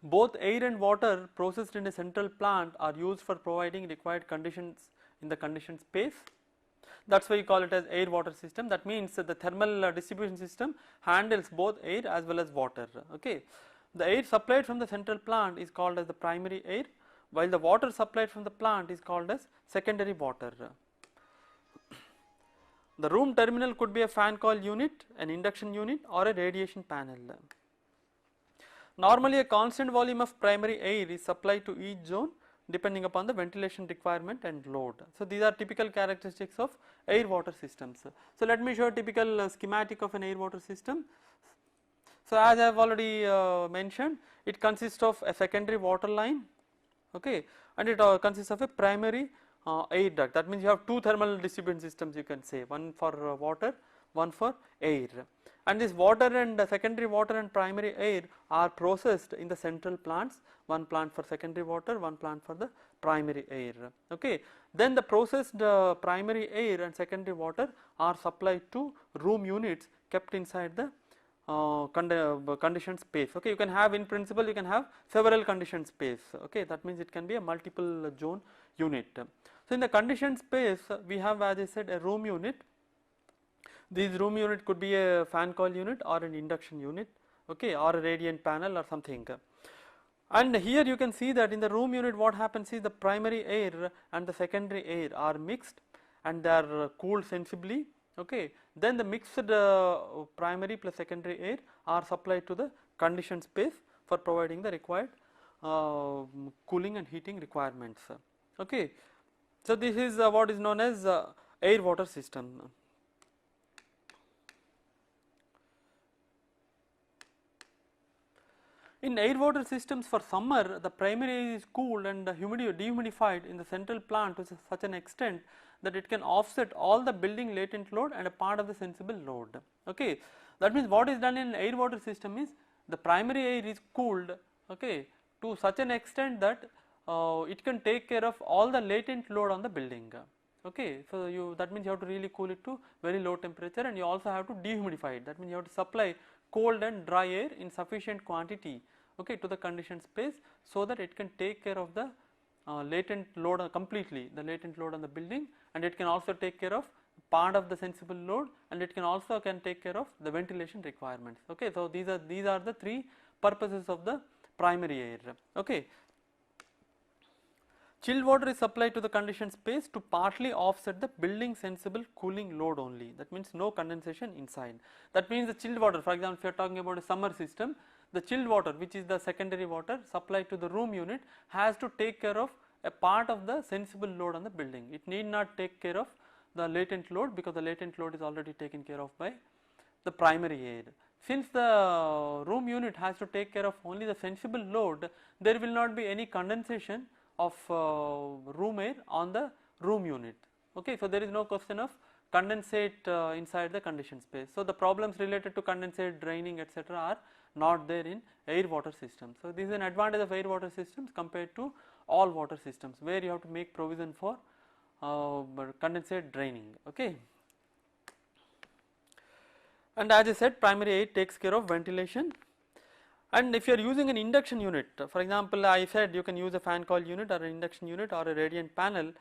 Both air and water processed in a central plant are used for providing required conditions in the conditioned space. That is why you call it as air water system. That means that the thermal distribution system handles both air as well as water. Okay, the air supplied from the central plant is called as the primary air, while the water supplied from the plant is called as secondary water. The room terminal could be a fan coil unit, an induction unit or a radiation panel. Normally a constant volume of primary air is supplied to each zone depending upon the ventilation requirement and load. So these are typical characteristics of air water systems. So let me show a typical schematic of an air water system. So as I have already mentioned, it consists of a secondary water line, okay, and it consists of a primary air duct. That means you have two thermal distribution systems, you can say, one for water, one for air. And this water and secondary water and primary air are processed in the central plants, one plant for secondary water, one plant for the primary air, okay. Then the processed primary air and secondary water are supplied to room units kept inside the conditioned space, okay. You can have, in principle, you can have several conditioned space, okay. That means it can be a multiple zone unit. So in the conditioned space, we have, as I said, a room unit. This room unit could be a fan coil unit or an induction unit, okay, or a radiant panel or something. And here you can see that in the room unit what happens is the primary air and the secondary air are mixed and they are cooled sensibly, okay. Then the mixed primary plus secondary air are supplied to the conditioned space for providing the required cooling and heating requirements, okay. So this is what is known as air water system. In air water systems for summer, the primary air is cooled and dehumidified in the central plant to such an extent that it can offset all the building latent load and a part of the sensible load, okay. That means what is done in air water system is the primary air is cooled, okay, to such an extent that it can take care of all the latent load on the building, okay. So that means you have to really cool it to very low temperature, and you also have to dehumidify it. That means you have to supply cold and dry air in sufficient quantity, okay, to the conditioned space, so that it can take care of the latent load completely, the latent load on the building, and it can also take care of part of the sensible load, and it can also take care of the ventilation requirements, okay. So these are the three purposes of the primary air, okay. Chilled water is supplied to the conditioned space to partly offset the building sensible cooling load only. That means no condensation inside. That means the chilled water, for example, if you are talking about a summer system, the chilled water, which is the secondary water supplied to the room unit, has to take care of a part of the sensible load on the building. It need not take care of the latent load, because the latent load is already taken care of by the primary air. Since the room unit has to take care of only the sensible load, there will not be any condensation of room air on the room unit, okay. So there is no question of condensate inside the conditioned space. So the problems related to condensate, draining, etc. are not there in air water systems. So this is an advantage of air water systems compared to all water systems, where you have to make provision for condensate draining, okay. And as I said, primary air takes care of ventilation. And if you are using an induction unit, for example, I said you can use a fan coil unit or an induction unit or a radiant panel.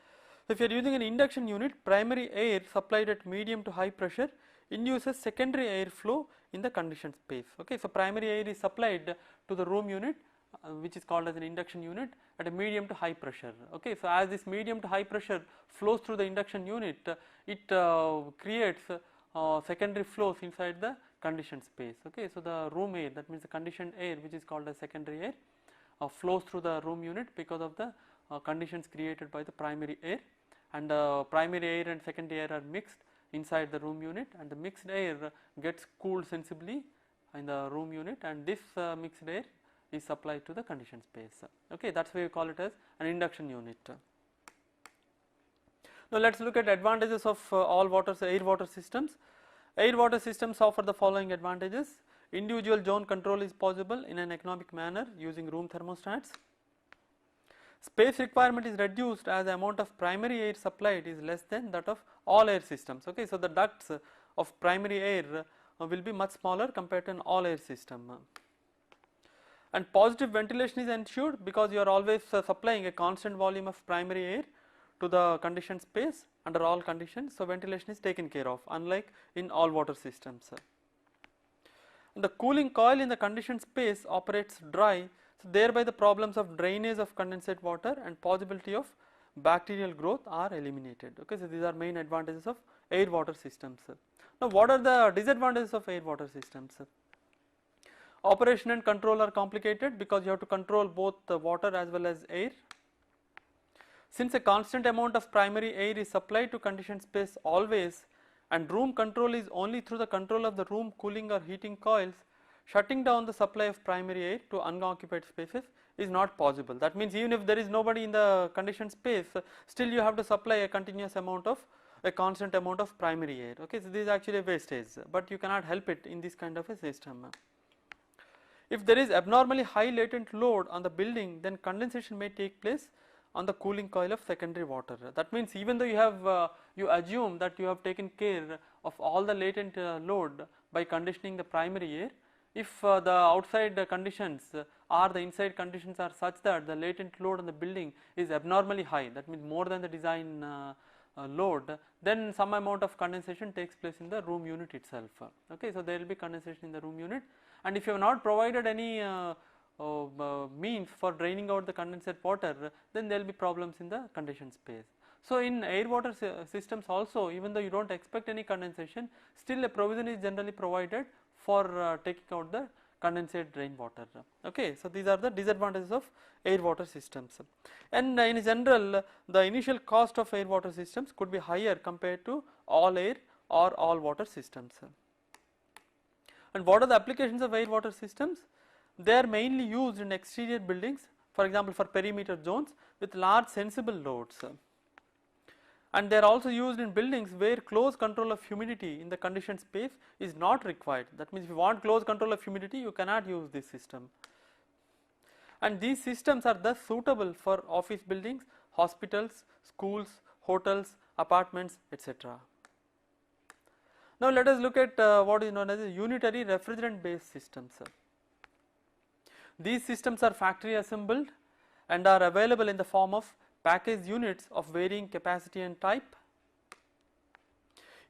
So if you are using an induction unit, primary air supplied at medium to high pressure induces secondary air flow in the conditioned space, okay. So primary air is supplied to the room unit, which is called as an induction unit, at a medium to high pressure, okay. So as this medium to high pressure flows through the induction unit, it creates secondary flows inside the conditioned space, okay. So the room air, that means the conditioned air, which is called as secondary air, flows through the room unit because of the conditions created by the primary air, and primary air and secondary air are mixed inside the room unit, and the mixed air gets cooled sensibly in the room unit, and this mixed air is supplied to the conditioned space, okay. That is why we call it as an induction unit. Now let us look at advantages of all air water systems. Air water systems offer the following advantages. Individual zone control is possible in an economic manner using room thermostats. Space requirement is reduced as the amount of primary air supplied is less than that of all air systems, okay. So the ducts of primary air will be much smaller compared to an all air system. And positive ventilation is ensured because you are always supplying a constant volume of primary air to the conditioned space under all conditions. So ventilation is taken care of, unlike in all water systems. And the cooling coil in the conditioned space operates dry, so thereby the problems of drainage of condensate water and possibility of bacterial growth are eliminated, okay. So these are main advantages of air water systems. Now what are the disadvantages of air water systems? Operation and control are complicated because you have to control both the water as well as air. Since a constant amount of primary air is supplied to conditioned space always, and room control is only through the control of the room cooling or heating coils, shutting down the supply of primary air to unoccupied spaces is not possible. That means even if there is nobody in the conditioned space, still you have to supply a continuous amount of a constant amount of primary air. Okay, so this is actually a wastage, but you cannot help it in this kind of a system. If there is abnormally high latent load on the building, then condensation may take place on the cooling coil of secondary water. That means even though you have you assume that you have taken care of all the latent load by conditioning the primary air, if the outside conditions or the inside conditions are such that the latent load on the building is abnormally high, that means more than the design load, then some amount of condensation takes place in the room unit itself. Okay, so there will be condensation in the room unit, and if you have not provided any means for draining out the condensate water, then there will be problems in the conditioned space. So in air water systems also, even though you do not expect any condensation, still a provision is generally provided for taking out the condensate drain water. Okay, so these are the disadvantages of air water systems, and in general the initial cost of air water systems could be higher compared to all air or all water systems. And what are the applications of air water systems? They are mainly used in exterior buildings, for example for perimeter zones with large sensible loads, and they are also used in buildings where close control of humidity in the conditioned space is not required. That means if you want close control of humidity, you cannot use this system, and these systems are thus suitable for office buildings, hospitals, schools, hotels, apartments, etc. Now let us look at what is known as a unitary refrigerant based systems. These systems are factory assembled and are available in the form of packaged units of varying capacity and type.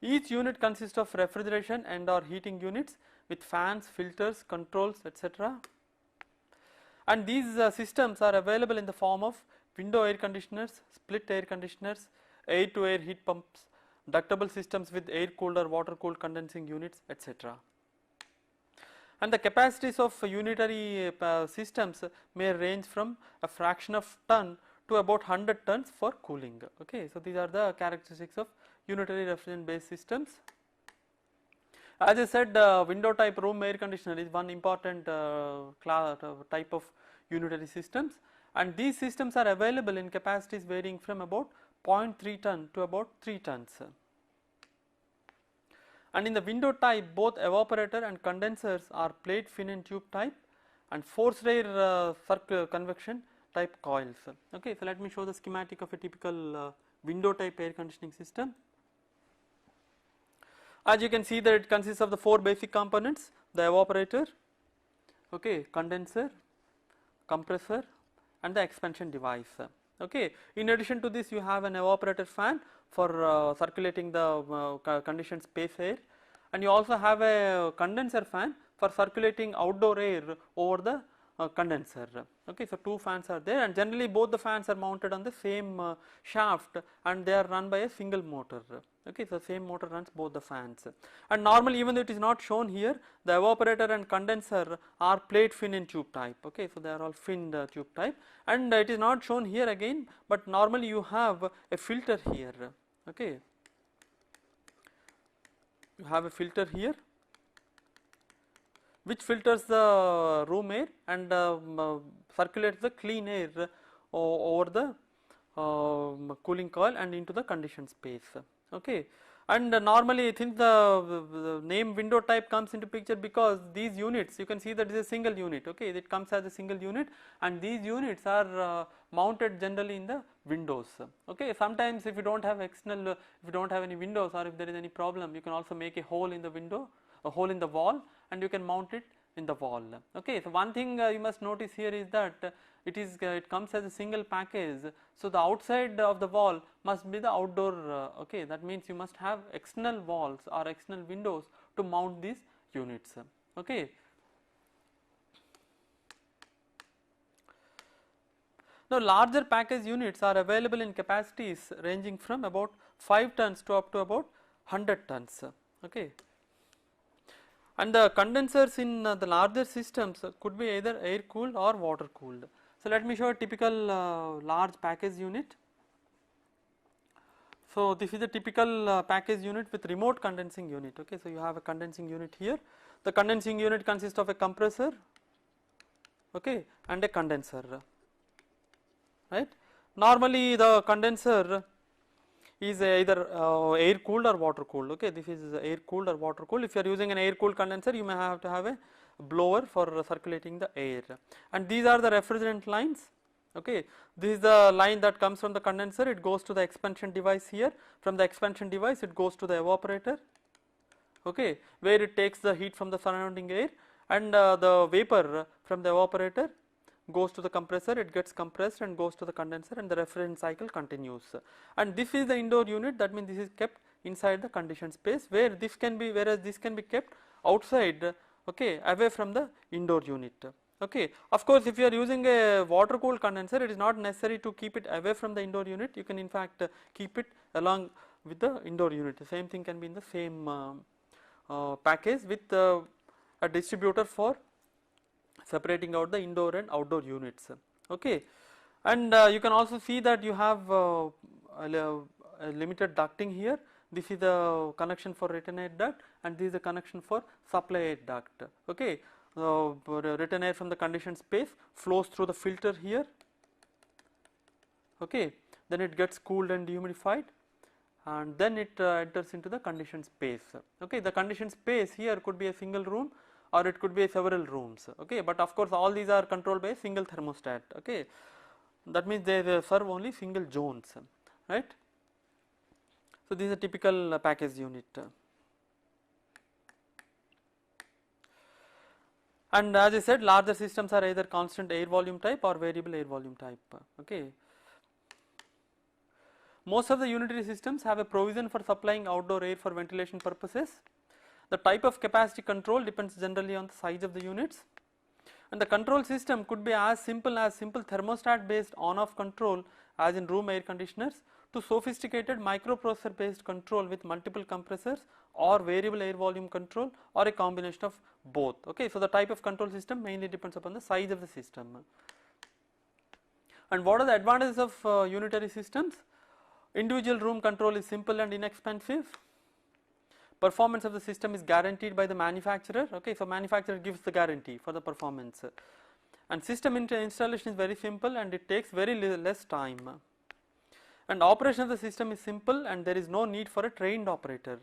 Each unit consists of refrigeration and or heating units with fans, filters, controls, etc. And these systems are available in the form of window air conditioners, split air conditioners, air to air heat pumps, ductable systems with air cooled or water cooled condensing units, etc. And the capacities of unitary systems may range from a fraction of ton to about 100 tons for cooling. Okay, so these are the characteristics of unitary refrigerant based systems. As I said, window type room air conditioner is one important type of unitary systems, and these systems are available in capacities varying from about 0.3 ton to about 3 tons. And in the window type, both evaporator and condensers are plate, fin and tube type, and forced air convection type coils. Okay, so let me show the schematic of a typical window type air conditioning system. As you can see that it consists of the 4 basic components: the evaporator, okay, condenser, compressor and the expansion device. Okay, in addition to this you have an evaporator fan for circulating the conditioned space air, and you also have a condenser fan for circulating outdoor air over the condenser. Okay, so 2 fans are there, and generally both the fans are mounted on the same shaft and they are run by a single motor. Okay, so same motor runs both the fans, and normally even though it is not shown here, the evaporator and condenser are plate, fin and tube type. Okay, so they are all finned tube type, and it is not shown here again, but normally you have a filter here. Okay, you have a filter here which filters the room air and circulates the clean air over the cooling coil and into the conditioned space. Okay, and normally I think the name window type comes into picture because these units, you can see that it is a single unit. Okay, it comes as a single unit, and these units are mounted generally in the windows. Okay, sometimes if you don't have external, if you don't have any windows, or if there is any problem, you can also make a hole in the window, a hole in the wall, and you can mount it in the wall. Okay, so one thing you must notice here is that it comes as a single package, so the outside of the wall must be the outdoor. Okay, that means you must have external walls or external windows to mount these units. Okay. Now larger package units are available in capacities ranging from about 5 tons to up to about 100 tons. Okay. And the condensers in the larger systems could be either air cooled or water cooled. So let me show a typical large package unit. So this is a typical package unit with remote condensing unit. Okay, so you have a condensing unit here. The condensing unit consists of a compressor, okay, and a condenser, right. Normally the condenser is either air cooled or water cooled. Okay, this is air cooled or water cooled. If you are using an air cooled condenser, you may have to have a blower for circulating the air, and these are the refrigerant lines. Okay, this is the line that comes from the condenser, it goes to the expansion device here, from the expansion device it goes to the evaporator, okay, where it takes the heat from the surrounding air, and the vapor from the evaporator goes to the compressor, it gets compressed and goes to the condenser, and the refrigerant cycle continues. And this is the indoor unit, that means this is kept inside the conditioned space, where this can be, whereas this can be kept outside, okay, away from the indoor unit. Okay. Of course, if you are using a water cooled condenser, it is not necessary to keep it away from the indoor unit, you can in fact keep it along with the indoor unit. The same thing can be in the same package with a distributor for separating out the indoor and outdoor units. Okay. And you can also see that you have a limited ducting here. This is the connection for return air duct, and this is the connection for supply air duct. Okay. Return air from the conditioned space flows through the filter here, okay, then it gets cooled and dehumidified, and then it enters into the conditioned space. Okay, the conditioned space here could be a single room or it could be several rooms. Okay, but of course all these are controlled by a single thermostat. Okay, that means they serve only single zones, right. So this is a typical package unit. And as I said, larger systems are either constant air volume type or variable air volume type. Okay. Most of the unitary systems have a provision for supplying outdoor air for ventilation purposes. The type of capacity control depends generally on the size of the units, and the control system could be as simple thermostat based on off control as in room air conditioners, to sophisticated microprocessor based control with multiple compressors, or variable air volume control, or a combination of both. Okay, so the type of control system mainly depends upon the size of the system. And what are the advantages of unitary systems? Individual room control is simple and inexpensive. Performance of the system is guaranteed by the manufacturer. Okay, so manufacturer gives the guarantee for the performance, and system installation is very simple and it takes very less time, and operation of the system is simple and there is no need for a trained operator.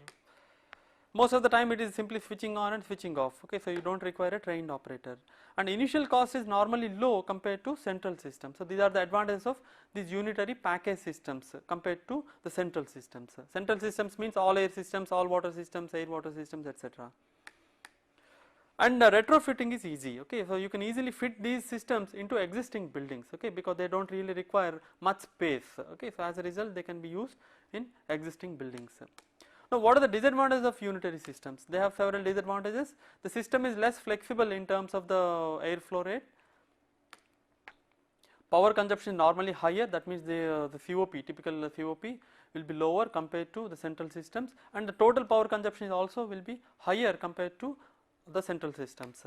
Most of the time it is simply switching on and switching off. Okay, so you don't require a trained operator, and initial cost is normally low compared to central systems. So these are the advantages of these unitary package systems compared to the central systems. Central systems means all air systems, all water systems, air water systems, etc. And retrofitting is easy. Okay, so you can easily fit these systems into existing buildings. Okay, because they don't really require much space. Okay, so as a result they can be used in existing buildings. Now, what are the disadvantages of unitary systems? They have several disadvantages. The system is less flexible in terms of the airflow rate. Power consumption is normally higher, that means the COP, typical COP will be lower compared to the central systems, and the total power consumption is also will be higher compared to the central systems.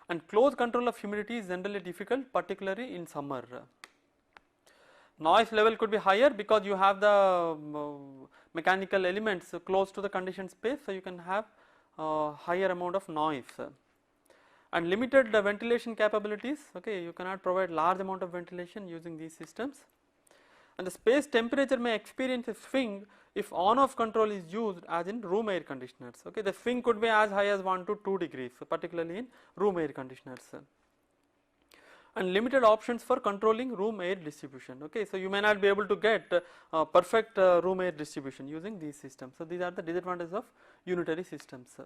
And close control of humidity is generally difficult, particularly in summer. Noise level could be higher because you have the mechanical elements close to the conditioned space, so you can have higher amount of noise. And limited ventilation capabilities. Okay, you cannot provide large amount of ventilation using these systems, and the space temperature may experience a swing if on-off control is used as in room air conditioners. Okay, the swing could be as high as 1 to 2 degrees, particularly in room air conditioners. And limited options for controlling room air distribution. Okay, so you may not be able to get perfect room air distribution using these systems. So these are the disadvantages of unitary systems.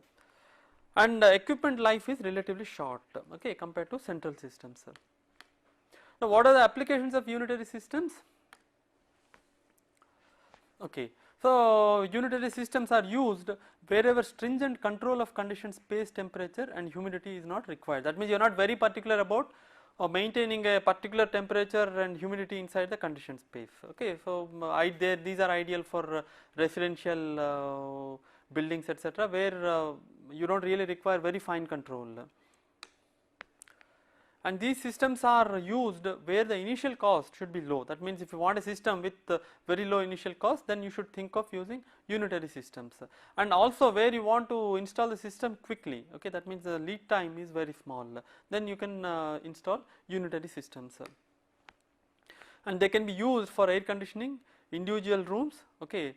And equipment life is relatively short, okay, compared to central systems. Now, what are the applications of unitary systems? Okay, so unitary systems are used wherever stringent control of conditioned space temperature and humidity is not required. That means you are not very particular about maintaining a particular temperature and humidity inside the conditioned space. Okay, so these are ideal for residential buildings, etc., where you don't really require very fine control. And these systems are used where the initial cost should be low. That means if you want a system with very low initial cost, then you should think of using unitary systems. And also where you want to install the system quickly, okay, that means the lead time is very small, then you can install unitary systems. And they can be used for air conditioning individual rooms, okay,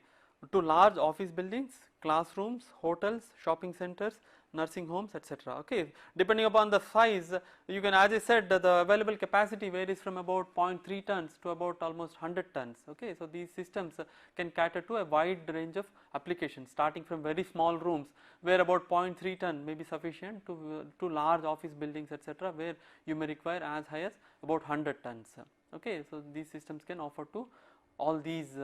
to large office buildings, classrooms, hotels, shopping centers, nursing homes, etc. Okay, depending upon the size, you can, as I said, the available capacity varies from about 0.3 tons to about almost 100 tons. Okay, so these systems can cater to a wide range of applications, starting from very small rooms where about 0.3 ton may be sufficient to large office buildings, etc., where you may require as high as about 100 tons. Okay, so these systems can offer to all these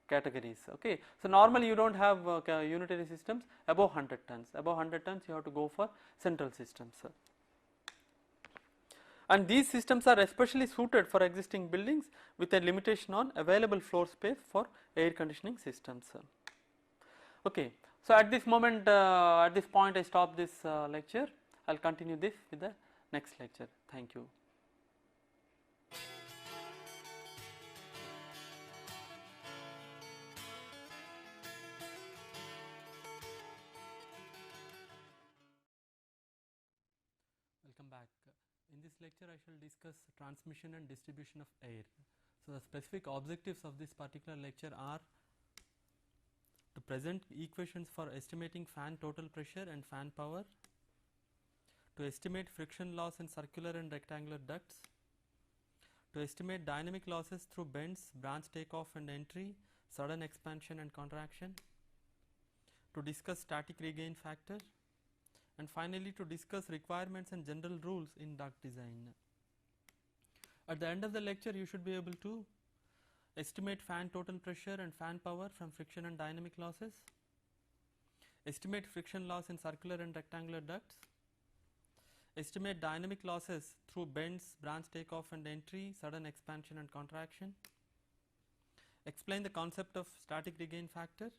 categories. Okay, so normally you don't have unitary systems above 100 tons. Above 100 tons, you have to go for central systems. And these systems are especially suited for existing buildings with a limitation on available floor space for air conditioning systems. Okay, so at this moment, at this point, I stop this lecture. I'll continue this with the next lecture. Thank you. Welcome back. In this lecture, I shall discuss transmission and distribution of air. So the specific objectives of this particular lecture are to present equations for estimating fan total pressure and fan power, to estimate friction loss in circular and rectangular ducts, to estimate dynamic losses through bends, branch takeoff and entry, sudden expansion and contraction, to discuss static regain factor, and finally to discuss requirements and general rules in duct design. At the end of the lecture, you should be able to estimate fan total pressure and fan power from friction and dynamic losses, estimate friction loss in circular and rectangular ducts, estimate dynamic losses through bends, branch takeoff and entry, sudden expansion and contraction, explain the concept of static regain factor,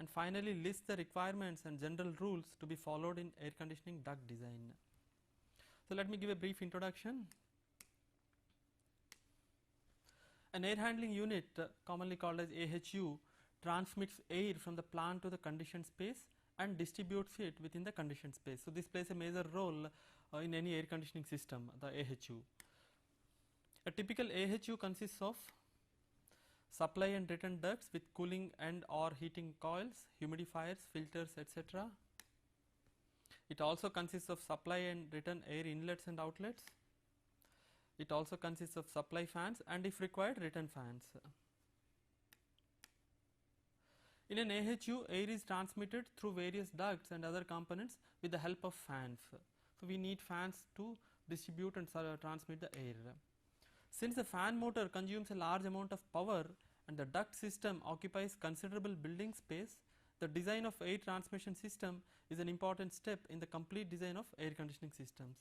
and finally list the requirements and general rules to be followed in air conditioning duct design. So let me give a brief introduction. An air handling unit, commonly called as AHU, transmits air from the plant to the conditioned space and distributes it within the conditioned space. So this plays a major role in any air conditioning system, the AHU. A typical AHU consists of supply and return ducts with cooling and or heating coils, humidifiers, filters, etc. It also consists of supply and return air inlets and outlets. It also consists of supply fans and, if required, return fans. In an AHU, air is transmitted through various ducts and other components with the help of fans. So we need fans to distribute and transmit the air. Since the fan motor consumes a large amount of power and the duct system occupies considerable building space, the design of air transmission system is an important step in the complete design of air conditioning systems.